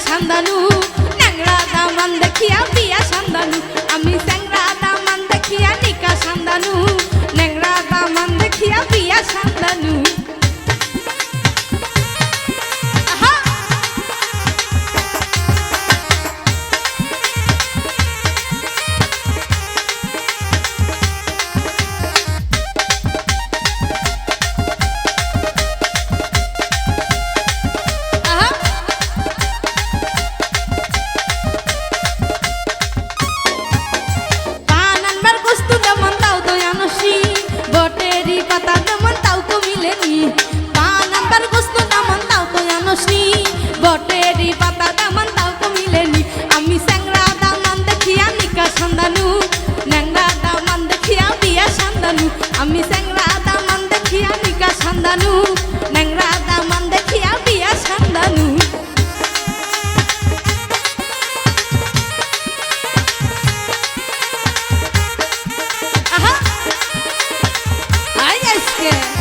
সান্দানু ন্যাংরা দামান দেখিয়া বিয়া সান্দানু আমি স্যাংরা দামান দেখিয়া নিকা সান্দানু ন্যাংরা দামান দেখিয়া বিয়া সান্দানু বটেরি পাতা দামান তাও তো মিলেনি আমি স্যাংরা দামান দেখিয়া নিকা সান্দানু ন্যাংরা দামান দেখিয়া বিয়া সান্দানু আমি স্যাংরা দামান দেখিয়া নিকা সান্দানু ন্যাংরা দামান দেখিয়া বিয়া সান্দানু আহা আই আজকে